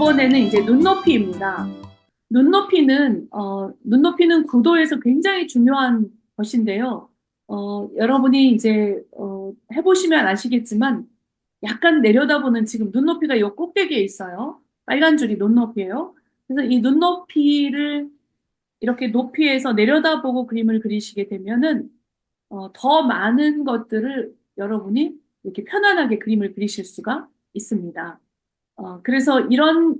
이번에는 이제 눈높이입니다. 눈높이는 구도에서 굉장히 중요한 것인데요. 여러분이 이제, 해보시면 아시겠지만, 약간 내려다보는 지금 눈높이가 요 꼭대기에 있어요. 빨간 줄이 눈높이에요. 그래서 이 눈높이를 이렇게 높이에서 내려다보고 그림을 그리시게 되면은, 더 많은 것들을 여러분이 이렇게 편안하게 그림을 그리실 수가 있습니다. 그래서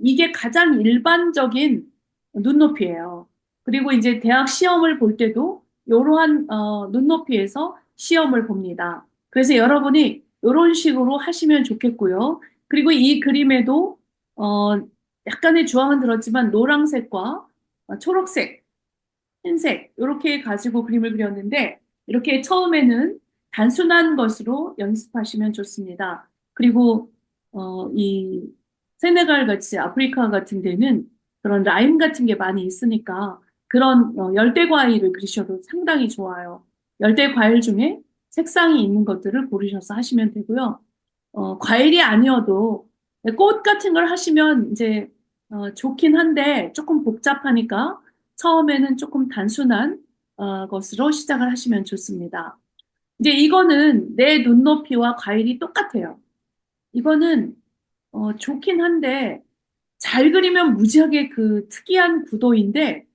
이게 가장 일반적인 눈높이예요. 그리고 이제 대학 시험을 볼 때도 이러한 눈높이에서 시험을 봅니다. 그래서 여러분이 이런 식으로 하시면 좋겠고요. 그리고 이 그림에도 어, 약간의 주황은 들었지만 노란색과 초록색, 흰색 이렇게 가지고 그림을 그렸는데 이렇게 처음에는 단순한 것으로 연습하시면 좋습니다. 그리고 이 세네갈 같이 아프리카 같은 데는 그런 라임 같은 게 많이 있으니까 그런 열대 과일을 그리셔도 상당히 좋아요. 열대 과일 중에 색상이 있는 것들을 고르셔서 하시면 되고요. 과일이 아니어도 꽃 같은 걸 하시면 이제 좋긴 한데 조금 복잡하니까 처음에는 조금 단순한 것으로 시작을 하시면 좋습니다. 이제 이거는 내 눈높이와 과일이 똑같아요. 이거는 좋긴 한데 잘 그리면 무지하게 그 특이한 구도인데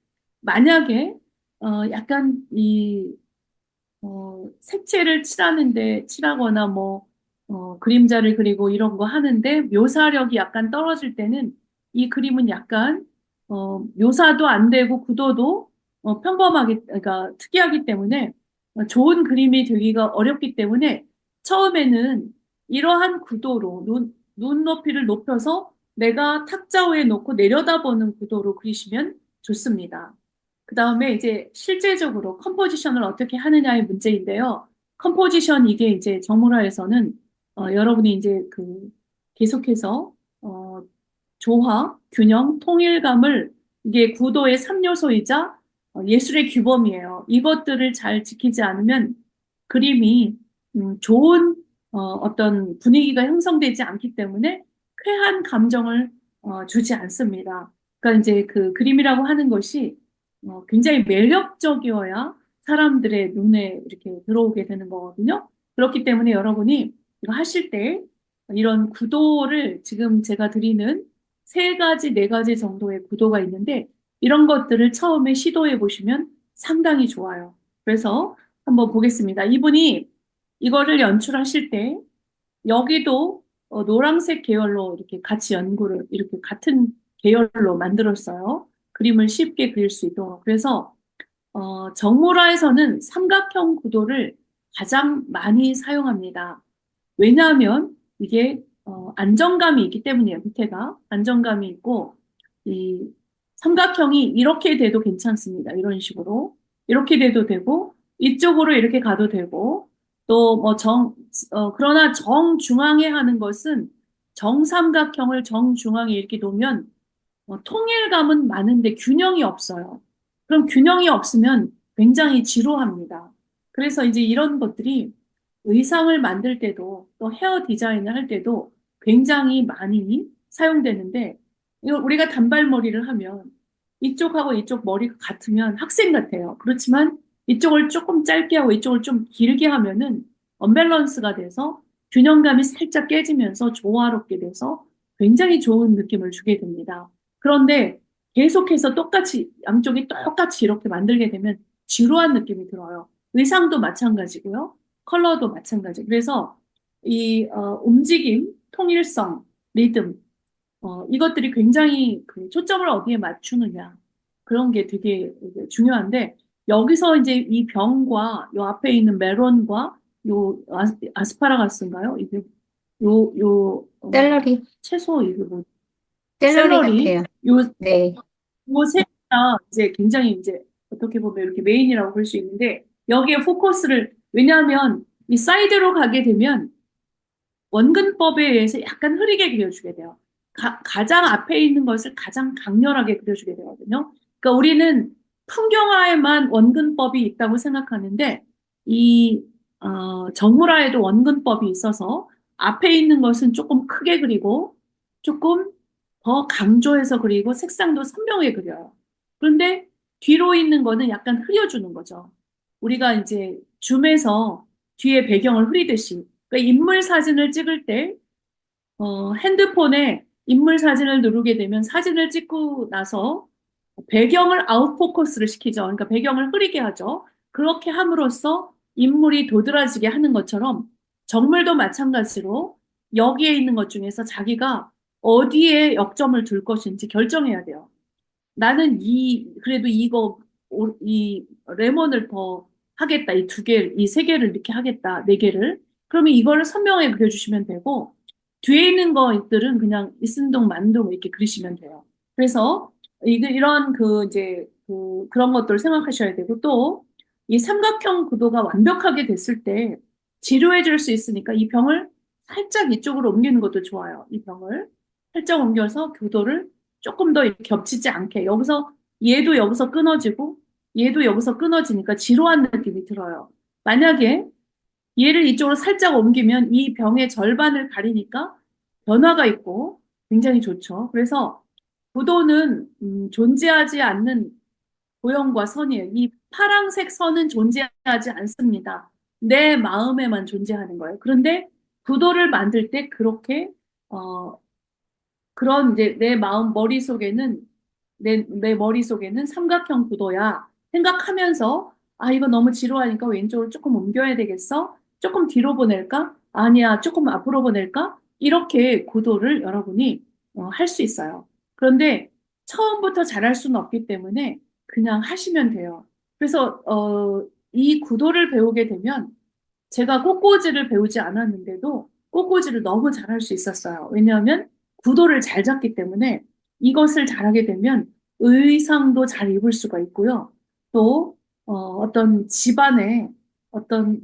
만약에 약간 색채를 칠하거나 뭐 그림자를 그리고 이런 거 하는데 묘사력이 약간 떨어질 때는 이 그림은 약간 묘사도 안 되고 구도도 평범하게 그러니까 특이하기 때문에 좋은 그림이 되기가 어렵기 때문에 처음에는 이러한 구도로 눈높이를 높여서 내가 탁자 위에 놓고 내려다보는 구도로 그리시면 좋습니다. 그 다음에 이제 실제적으로 컴포지션을 어떻게 하느냐의 문제인데요. 컴포지션 이게 이제 정문화에서는 여러분이 이제 그 계속해서 조화, 균형, 통일감을 이게 구도의 3요소이자 예술의 규범이에요. 이것들을 잘 지키지 않으면 그림이 좋은 어떤 분위기가 형성되지 않기 때문에 쾌한 감정을 주지 않습니다. 그러니까 이제 그 그림이라고 하는 것이 굉장히 매력적이어야 사람들의 눈에 이렇게 들어오게 되는 거거든요. 그렇기 때문에 여러분이 이거 하실 때 이런 구도를 지금 제가 드리는 세 가지, 네 가지 정도의 구도가 있는데 이런 것들을 처음에 시도해 보시면 상당히 좋아요. 그래서 한번 보겠습니다. 이분이 이거를 연출하실 때 여기도 노란색 계열로 이렇게 같이 연구를 이렇게 같은 계열로 만들었어요. 그림을 쉽게 그릴 수 있도록. 그래서 정모라에서는 삼각형 구도를 가장 많이 사용합니다. 왜냐하면 이게 안정감이 있기 때문이에요. 밑에가 안정감이 있고 이 삼각형이 이렇게 돼도 괜찮습니다. 이런 식으로 이렇게 돼도 되고 이쪽으로 이렇게 가도 되고 또 뭐 그러나 정중앙에 하는 것은 정삼각형을 정중앙에 이렇게 놓으면 통일감은 많은데 균형이 없어요. 그럼 균형이 없으면 굉장히 지루합니다. 그래서 이제 이런 것들이 의상을 만들 때도 또 헤어 디자인을 할 때도 굉장히 많이 사용되는데 이거 우리가 단발머리를 하면 이쪽하고 이쪽 머리가 같으면 학생 같아요. 그렇지만 이쪽을 조금 짧게 하고 이쪽을 좀 길게 하면은 언밸런스가 돼서 균형감이 살짝 깨지면서 조화롭게 돼서 굉장히 좋은 느낌을 주게 됩니다. 그런데 계속해서 똑같이 양쪽이 똑같이 이렇게 만들게 되면 지루한 느낌이 들어요. 의상도 마찬가지고요. 컬러도 마찬가지. 그래서 움직임, 통일성, 리듬, 이것들이 굉장히 그 초점을 어디에 맞추느냐. 그런 게 되게 중요한데, 여기서 이제 이 병과 요 앞에 있는 메론과 요 아스파라거스인가요? 이게 샐러리, 채소, 이게 뭐, 샐러리 샐러리, 같아요. 요 네. 요새가 이제 굉장히 이제 어떻게 보면 이렇게 메인이라고 볼 수 있는데 여기에 포커스를 왜냐하면 이 사이드로 가게 되면 원근법에 의해서 약간 흐리게 그려주게 돼요. 가장 앞에 있는 것을 가장 강렬하게 그려주게 되거든요. 그러니까 우리는 풍경화에만 원근법이 있다고 생각하는데 이 정물화에도 원근법이 있어서 앞에 있는 것은 조금 크게 그리고 조금 더 강조해서 그리고 색상도 선명하게 그려요. 그런데 뒤로 있는 거는 약간 흐려주는 거죠. 우리가 이제 줌에서 뒤에 배경을 흐리듯이. 그러니까 인물 사진을 찍을 때 핸드폰에 인물 사진을 누르게 되면 사진을 찍고 나서 배경을 아웃포커스를 시키죠. 그러니까 배경을 흐리게 하죠. 그렇게 함으로써 인물이 도드라지게 하는 것처럼 정물도 마찬가지로 여기에 있는 것 중에서 자기가 어디에 역점을 둘 것인지 결정해야 돼요. 나는 그래도 이 레몬을 더 하겠다. 이 두 개, 이 세 개를 이렇게 하겠다. 네 개를. 그러면 이거를 선명하게 그려주시면 되고, 뒤에 있는 것들은 그냥 이순동 만동 이렇게 그리시면 돼요. 그래서 이런 그런 것들을 생각하셔야 되고, 또 이 삼각형 구도가 완벽하게 됐을 때 지루해 질 수 있으니까 이 병을 살짝 이쪽으로 옮기는 것도 좋아요. 이 병을 살짝 옮겨서 구도를 조금 더 겹치지 않게 여기서 얘도 여기서 끊어지고 얘도 여기서 끊어지니까 지루한 느낌이 들어요. 만약에 얘를 이쪽으로 살짝 옮기면 이 병의 절반을 가리니까 변화가 있고 굉장히 좋죠. 그래서 구도는 존재하지 않는 도형과 선이에요. 이 파랑색 선은 존재하지 않습니다. 내 마음에만 존재하는 거예요. 그런데 구도를 만들 때 그렇게 어, 그런 이제 내 마음 머릿속에는 내 머릿속에는 삼각형 구도야 생각하면서 아 이거 너무 지루하니까 왼쪽으로 조금 옮겨야 되겠어? 조금 뒤로 보낼까? 아니야 조금 앞으로 보낼까? 이렇게 구도를 여러분이 할 수 있어요. 그런데 처음부터 잘할 수는 없기 때문에 그냥 하시면 돼요. 그래서 이 구도를 배우게 되면 제가 꽃꽂이를 배우지 않았는데도 꽃꽂이를 너무 잘할 수 있었어요. 왜냐하면 구도를 잘 잡기 때문에 이것을 잘하게 되면 의상도 잘 입을 수가 있고요. 또 어떤 집안에 어떤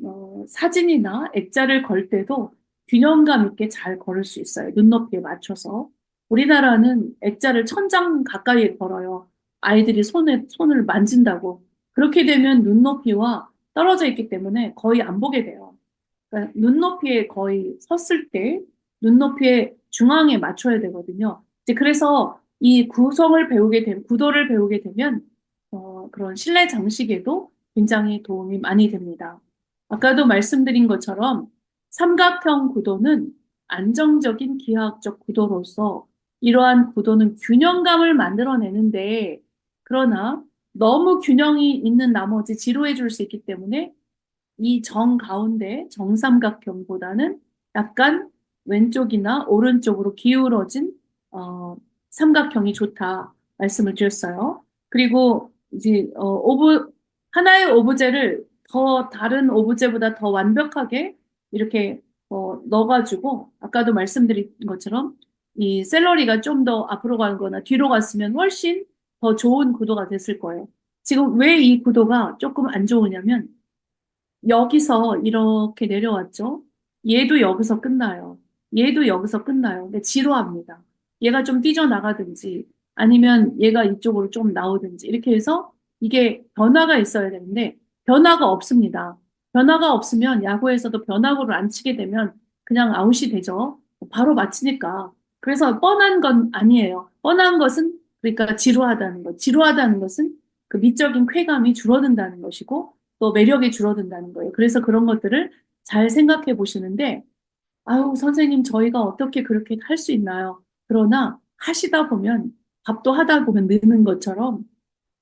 사진이나 액자를 걸 때도 균형감 있게 잘 걸을 수 있어요. 눈높이에 맞춰서. 우리나라는 액자를 1,000장 가까이에 걸어요. 아이들이 손을 만진다고. 그렇게 되면 눈높이와 떨어져 있기 때문에 거의 안 보게 돼요. 그러니까 눈높이에 거의 섰을 때 눈높이의 중앙에 맞춰야 되거든요. 이제 그래서 이 구도를 배우게 되면 그런 실내 장식에도 굉장히 도움이 많이 됩니다. 아까도 말씀드린 것처럼 삼각형 구도는 안정적인 기하학적 구도로서 이러한 구도는 균형감을 만들어내는데 그러나 너무 균형이 있는 나머지 지루해 줄 수 있기 때문에 이 정 가운데 정삼각형보다는 약간 왼쪽이나 오른쪽으로 기울어진 삼각형이 좋다 말씀을 드렸어요. 그리고 이제 하나의 오브제를 더 다른 오브제보다 더 완벽하게 이렇게 넣어가지고 아까도 말씀드린 것처럼 이 샐러리가 좀 더 앞으로 가거나 뒤로 갔으면 훨씬 더 좋은 구도가 됐을 거예요. 지금 왜 이 구도가 조금 안 좋으냐면 여기서 이렇게 내려왔죠. 얘도 여기서 끝나요. 얘도 여기서 끝나요. 근데 지루합니다. 얘가 좀 삐져나가든지 아니면 얘가 이쪽으로 좀 나오든지 이렇게 해서 이게 변화가 있어야 되는데 변화가 없습니다. 변화가 없으면 야구에서도 변화구를 안 치게 되면 그냥 아웃이 되죠. 바로 맞히니까. 그래서 뻔한 건 아니에요. 뻔한 것은 그러니까 지루하다는 것. 지루하다는 것은 그 미적인 쾌감이 줄어든다는 것이고 또 매력이 줄어든다는 거예요. 그래서 그런 것들을 잘 생각해 보시는데, 아유, 선생님, 저희가 어떻게 그렇게 할 수 있나요? 그러나 하시다 보면, 밥도 하다 보면 느는 것처럼,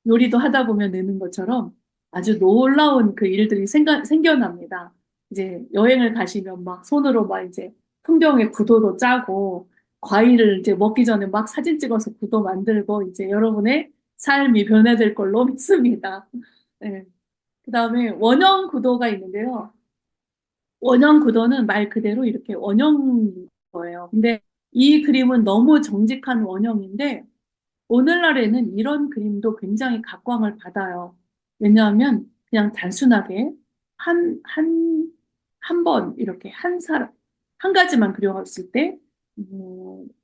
요리도 하다 보면 느는 것처럼 아주 놀라운 그 일들이 생겨납니다. 이제 여행을 가시면 막 손으로 막 이제 풍경의 구도도 짜고, 과일을 이제 먹기 전에 막 사진 찍어서 구도 만들고, 이제 여러분의 삶이 변화될 걸로 믿습니다. 네. 그다음에 원형 구도가 있는데요. 원형 구도는 말 그대로 이렇게 원형인 거예요. 근데 이 그림은 너무 정직한 원형인데 오늘날에는 이런 그림도 굉장히 각광을 받아요. 왜냐하면 그냥 단순하게 한 번 이렇게 한 가지만 그려갔을 때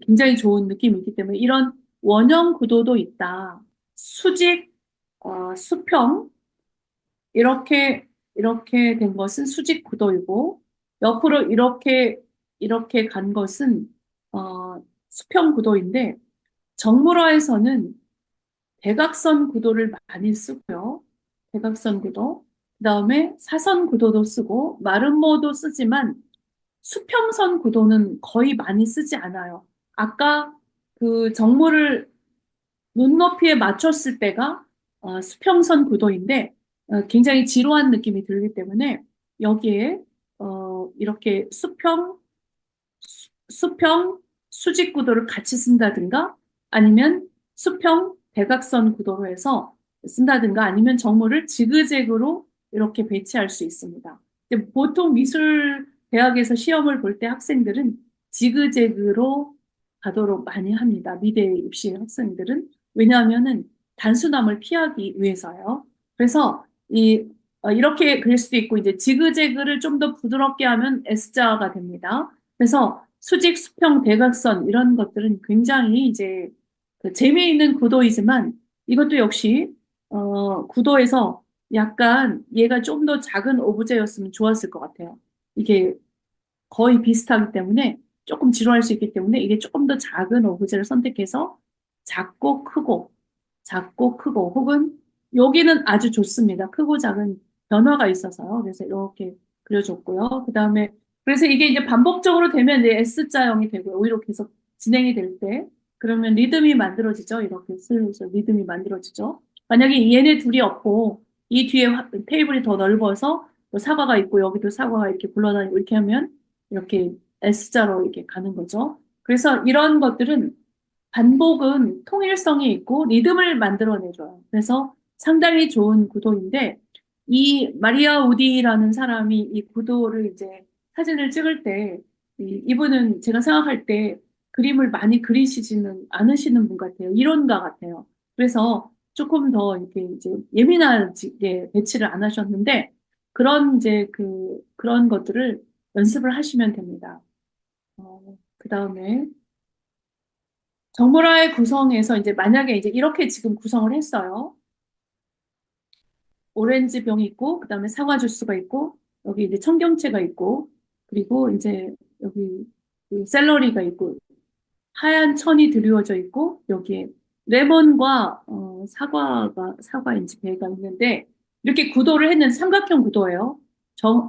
굉장히 좋은 느낌이 있기 때문에 이런 원형 구도도 있다. 수직, 수평, 이렇게 된 것은 수직 구도이고, 옆으로 이렇게 간 것은, 수평 구도인데, 정물화에서는 대각선 구도를 많이 쓰고요. 대각선 구도. 그다음에 사선 구도도 쓰고 마름모도 쓰지만 수평선 구도는 거의 많이 쓰지 않아요. 아까 그 정물을 눈높이에 맞췄을 때가 수평선 구도인데 굉장히 지루한 느낌이 들기 때문에 여기에 이렇게 수평 수직 구도를 같이 쓴다든가 아니면 수평 대각선 구도로 해서 쓴다든가 아니면 정물을 지그재그로 이렇게 배치할 수 있습니다. 근데 보통 미술 대학에서 시험을 볼 때 학생들은 지그재그로 가도록 많이 합니다. 미대 입시 학생들은. 왜냐하면은 단순함을 피하기 위해서요. 그래서 이렇게 그릴 수도 있고 이제 지그재그를 좀 더 부드럽게 하면 S자가 됩니다. 그래서 수직, 수평, 대각선 이런 것들은 굉장히 이제 그 재미있는 구도이지만 이것도 역시 구도에서 약간 얘가 좀 더 작은 오브제였으면 좋았을 것 같아요. 이게 거의 비슷하기 때문에 조금 지루할 수 있기 때문에 이게 조금 더 작은 오브제를 선택해서 작고 크고 작고 크고 혹은 여기는 아주 좋습니다. 크고 작은 변화가 있어서요. 그래서 이렇게 그려줬고요. 그다음에 그래서 이게 이제 반복적으로 되면 이제 S자형이 되고요. 오히려 계속 진행이 될 때 그러면 리듬이 만들어지죠. 이렇게 슬슬 리듬이 만들어지죠. 만약에 얘네 둘이 없고 이 뒤에 테이블이 더 넓어서 또 사과가 있고 여기도 사과가 이렇게 굴러다니고 이렇게 하면 이렇게 S자로 이렇게 가는 거죠. 그래서 이런 것들은 반복은 통일성이 있고 리듬을 만들어내줘요. 그래서 상당히 좋은 구도인데 이 마리아 우디라는 사람이 이 구도를 이제 사진을 찍을 때 이분은 제가 생각할 때 그림을 많이 그리시지는 않으시는 분 같아요. 이론가 같아요. 그래서 조금 더 이렇게 이제 예민하게 배치를 안 하셨는데 그런 이제 그런 것들을 연습을 하시면 됩니다. 그 다음에 정보라의 구성에서 이제 만약에 이제 이렇게 지금 구성을 했어요. 오렌지 병이 있고, 그 다음에 사과 주스가 있고, 여기 이제 청경채가 있고, 그리고 이제 여기 그 샐러리가 있고, 하얀 천이 드리워져 있고, 여기에 레몬과 사과인지 배가 있는데, 이렇게 구도를 했는 삼각형 구도예요.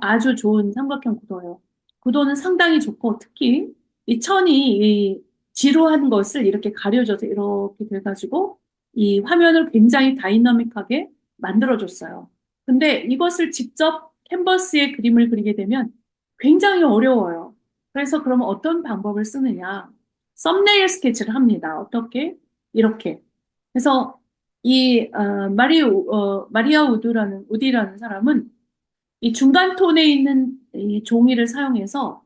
아주 좋은 삼각형 구도예요. 구도는 상당히 좋고, 특히 이 천이 이 지루한 것을 이렇게 가려져서 이렇게 돼가지고, 이 화면을 굉장히 다이나믹하게 만들어줬어요. 근데 이것을 직접 캔버스에 그림을 그리게 되면 굉장히 어려워요. 그래서 그러면 어떤 방법을 쓰느냐? 썸네일 스케치를 합니다. 어떻게? 이렇게. 그래서 마리아 우디라는 사람은 이 중간 톤에 있는 이 종이를 사용해서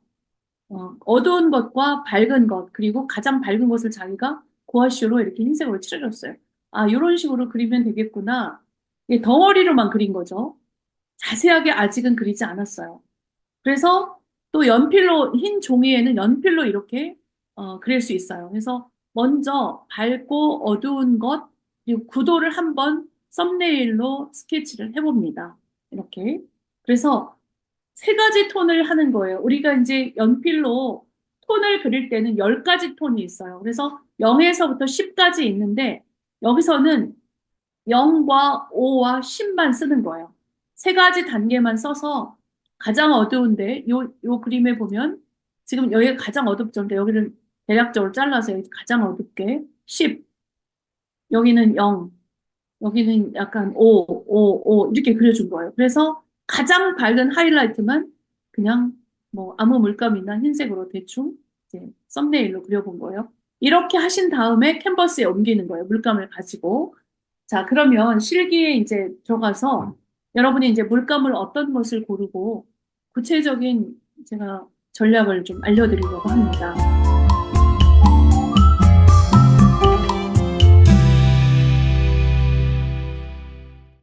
어두운 것과 밝은 것, 그리고 가장 밝은 것을 자기가 고아쇼로 이렇게 흰색으로 칠해줬어요. 아, 이런 식으로 그리면 되겠구나. 이게 덩어리로만 그린 거죠. 자세하게 아직은 그리지 않았어요. 그래서 또 연필로, 흰 종이에는 연필로 이렇게 그릴 수 있어요. 그래서 먼저 밝고 어두운 것, 그리고 구도를 한번 썸네일로 스케치를 해봅니다. 이렇게. 그래서 세 가지 톤을 하는 거예요. 우리가 이제 연필로 톤을 그릴 때는 10가지 톤이 있어요. 그래서 0에서부터 10까지 있는데 여기서는 0과 5와 10만 쓰는 거예요. 세 가지 단계만 써서 가장 어두운데 요 그림에 보면 지금 여기가 가장 어둡죠. 근데 여기를 대략적으로 잘라서 여기 가장 어둡게 10, 여기는 0, 여기는 약간 5 이렇게 그려준 거예요. 그래서 가장 밝은 하이라이트만 그냥 뭐 아무 물감이나 흰색으로 대충 이제 썸네일로 그려본 거예요. 이렇게 하신 다음에 캔버스에 옮기는 거예요. 물감을 가지고. 자, 그러면 실기에 이제 들어가서 여러분이 이제 물감을 어떤 것을 고르고 구체적인 제가 전략을 좀 알려드리려고 합니다.